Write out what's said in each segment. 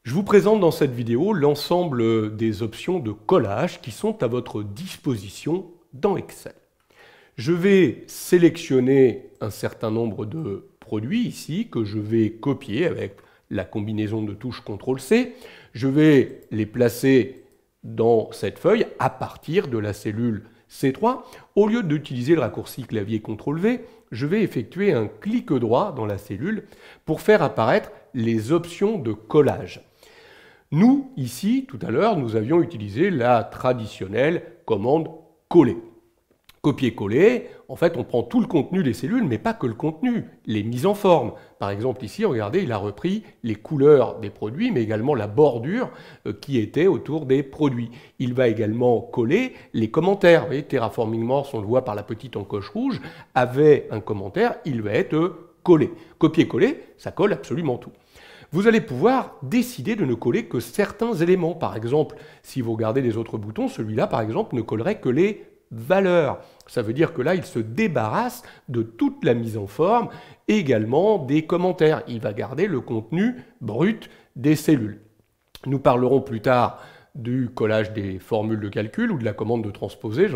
Je vous présente dans cette vidéo l'ensemble des options de collage qui sont à votre disposition dans Excel. Je vais sélectionner un certain nombre de produits ici que je vais copier avec la combinaison de touches CTRL-C. Je vais les placer dans cette feuille à partir de la cellule C3. Au lieu d'utiliser le raccourci clavier CTRL-V, je vais effectuer un clic droit dans la cellule pour faire apparaître les options de collage. Nous, ici, tout à l'heure, nous avions utilisé la traditionnelle commande coller. Copier-coller, en fait, on prend tout le contenu des cellules, mais pas que le contenu, les mises en forme. Par exemple, ici, regardez, il a repris les couleurs des produits, mais également la bordure qui était autour des produits. Il va également coller les commentaires. Vous voyez, Terraforming Mars, on le voit par la petite encoche rouge, avait un commentaire, il va être collé. Copier-coller, ça colle absolument tout. Vous allez pouvoir décider de ne coller que certains éléments. Par exemple, si vous regardez les autres boutons, celui-là, par exemple, ne collerait que les valeurs. Ça veut dire que là, il se débarrasse de toute la mise en forme, également des commentaires. Il va garder le contenu brut des cellules. Nous parlerons plus tard du collage des formules de calcul ou de la commande de transposer,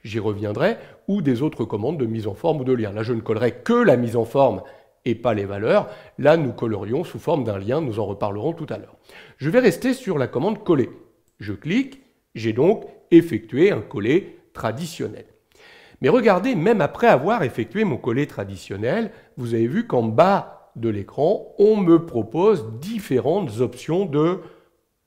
j'y reviendrai, ou des autres commandes de mise en forme ou de lien. Là, je ne collerai que la mise en forme et pas les valeurs. Là, nous collerions sous forme d'un lien, nous en reparlerons tout à l'heure. Je vais rester sur la commande coller. Je clique, j'ai donc effectué un coller traditionnel. Mais regardez, même après avoir effectué mon coller traditionnel, vous avez vu qu'en bas de l'écran, on me propose différentes options de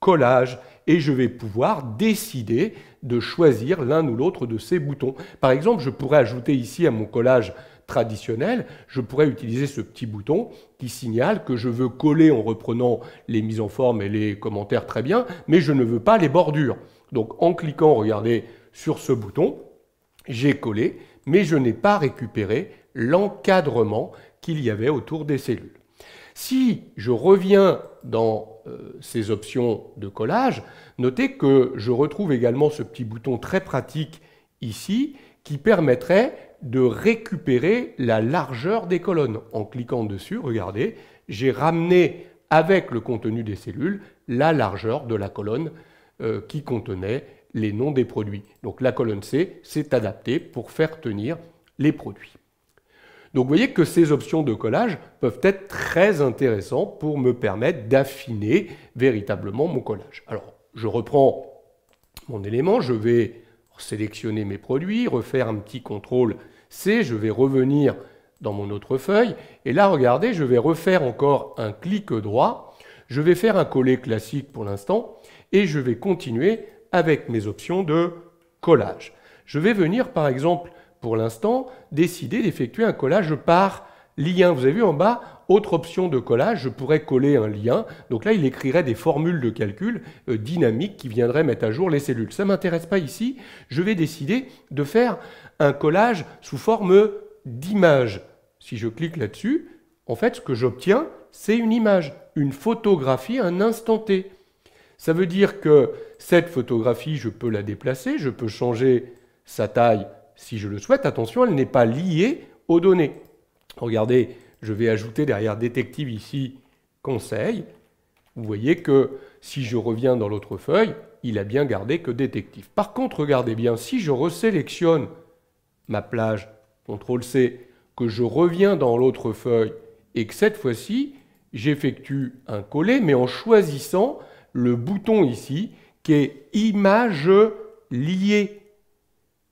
collage et je vais pouvoir décider de choisir l'un ou l'autre de ces boutons. Par exemple, je pourrais ajouter ici à mon collage traditionnel, je pourrais utiliser ce petit bouton qui signale que je veux coller en reprenant les mises en forme et les commentaires très bien, mais je ne veux pas les bordures. Donc en cliquant, regardez, sur ce bouton, j'ai collé, mais je n'ai pas récupéré l'encadrement qu'il y avait autour des cellules. Si je reviens dans ces options de collage, notez que je retrouve également ce petit bouton très pratique ici qui permettrait de récupérer la largeur des colonnes. En cliquant dessus, regardez, j'ai ramené avec le contenu des cellules la largeur de la colonne qui contenait les noms des produits. Donc la colonne C s'est adaptée pour faire tenir les produits. Donc vous voyez que ces options de collage peuvent être très intéressantes pour me permettre d'affiner véritablement mon collage. Alors je reprends mon élément, je vais sélectionner mes produits, refaire un petit CTRL-C, je vais revenir dans mon autre feuille, et là, regardez, je vais refaire encore un clic droit, je vais faire un coller classique pour l'instant, et je vais continuer avec mes options de collage. Je vais venir, par exemple, pour l'instant, décider d'effectuer un collage par lien. Vous avez vu en bas, autre option de collage, je pourrais coller un lien. Donc là, il écrirait des formules de calcul dynamiques qui viendraient mettre à jour les cellules. Ça ne m'intéresse pas ici. Je vais décider de faire un collage sous forme d'image. Si je clique là-dessus, en fait, ce que j'obtiens, c'est une image, une photographie à un instant T. Ça veut dire que cette photographie, je peux la déplacer, je peux changer sa taille si je le souhaite. Attention, elle n'est pas liée aux données. Regardez, je vais ajouter derrière détective ici conseil. Vous voyez que si je reviens dans l'autre feuille, il a bien gardé que détective. Par contre, regardez bien, si je resélectionne ma plage, CTRL-C, que je reviens dans l'autre feuille et que cette fois-ci, j'effectue un coller, mais en choisissant le bouton ici qui est image liée.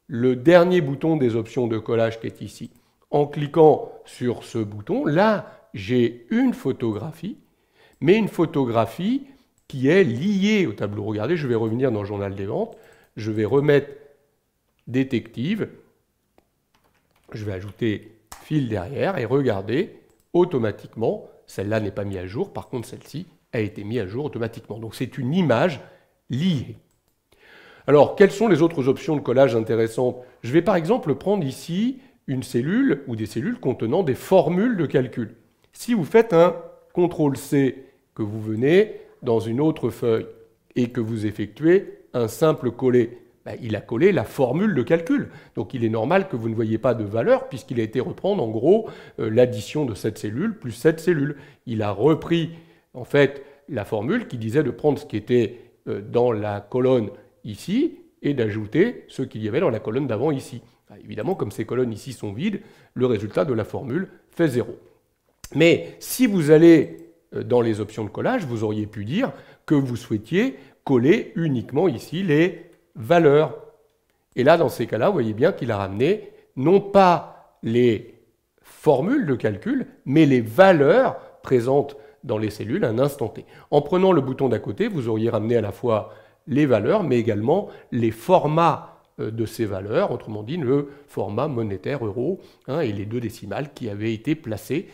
Le dernier bouton des options de collage qui est ici. En cliquant sur ce bouton, là, j'ai une photographie, mais une photographie qui est liée au tableau. Regardez, je vais revenir dans le journal des ventes, je vais remettre détective, je vais ajouter fil derrière et regardez, automatiquement, celle-là n'est pas mise à jour, par contre celle-ci a été mise à jour automatiquement. Donc c'est une image liée. Alors, quelles sont les autres options de collage intéressantes? Je vais par exemple prendre ici une cellule ou des cellules contenant des formules de calcul. Si vous faites un CTRL-C, que vous venez dans une autre feuille et que vous effectuez un simple coller, il a collé la formule de calcul. Donc il est normal que vous ne voyez pas de valeur puisqu'il a été reprendre en gros l'addition de cette cellule plus cette cellule. Il a repris en fait la formule qui disait de prendre ce qui était dans la colonne ici et d'ajouter ce qu'il y avait dans la colonne d'avant ici. Évidemment, comme ces colonnes ici sont vides, le résultat de la formule fait 0. Mais si vous allez dans les options de collage, vous auriez pu dire que vous souhaitiez coller uniquement ici les valeurs. Et là, dans ces cas-là, vous voyez bien qu'il a ramené non pas les formules de calcul, mais les valeurs présentes dans les cellules à un instant T. En prenant le bouton d'à côté, vous auriez ramené à la fois les valeurs, mais également les formats de ces valeurs, autrement dit le format monétaire euro et les 2 décimales qui avaient été placés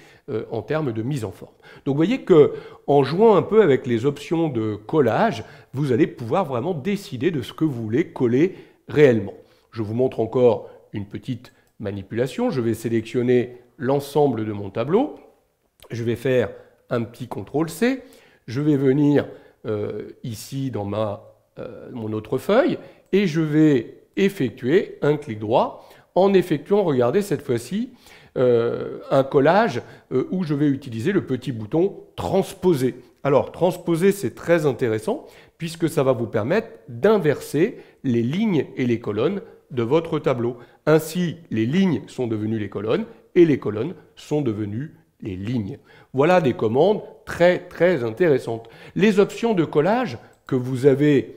en termes de mise en forme. Donc vous voyez qu'en jouant un peu avec les options de collage, vous allez pouvoir vraiment décider de ce que vous voulez coller réellement. Je vous montre encore une petite manipulation. Je vais sélectionner l'ensemble de mon tableau. Je vais faire un petit CTRL-C. Je vais venir ici dans mon autre feuille et je vais effectuer un clic droit en effectuant, regardez cette fois-ci, un collage où je vais utiliser le petit bouton transposer. Alors transposer, c'est très intéressant puisque ça va vous permettre d'inverser les lignes et les colonnes de votre tableau. Ainsi, les lignes sont devenues les colonnes et les colonnes sont devenues les lignes. Voilà des commandes très très intéressantes. Les options de collage que vous avez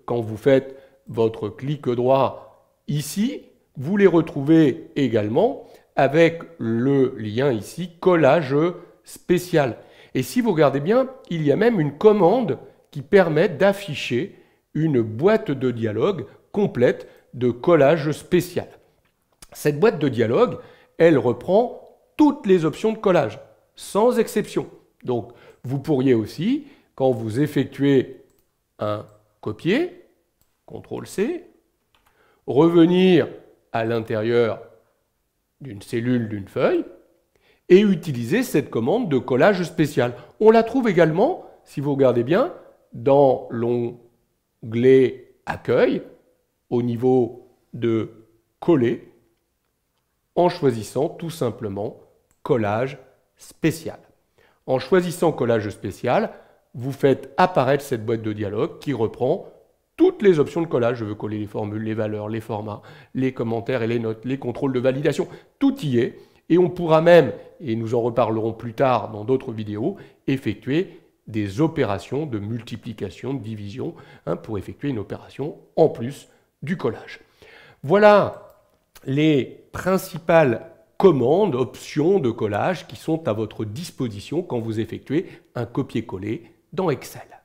quand vous faites votre clic droit ici, vous les retrouvez également avec le lien ici collage spécial. Et si vous regardez bien, il y a même une commande qui permet d'afficher une boîte de dialogue complète de collage spécial. Cette boîte de dialogue, elle reprend toutes les options de collage, sans exception. Donc, vous pourriez aussi, quand vous effectuez un copier, CTRL-C, revenir à l'intérieur d'une cellule, d'une feuille, et utiliser cette commande de collage spécial. On la trouve également, si vous regardez bien, dans l'onglet Accueil, au niveau de Coller, en choisissant tout simplement Collage spécial. En choisissant Collage spécial, vous faites apparaître cette boîte de dialogue qui reprend toutes les options de collage. Je veux coller les formules, les valeurs, les formats, les commentaires et les notes, les contrôles de validation. Tout y est. Et on pourra même, et nous en reparlerons plus tard dans d'autres vidéos, effectuer des opérations de multiplication, de division, pour effectuer une opération en plus du collage. Voilà les principales commandes, options de collage qui sont à votre disposition quand vous effectuez un copier-coller dans Excel.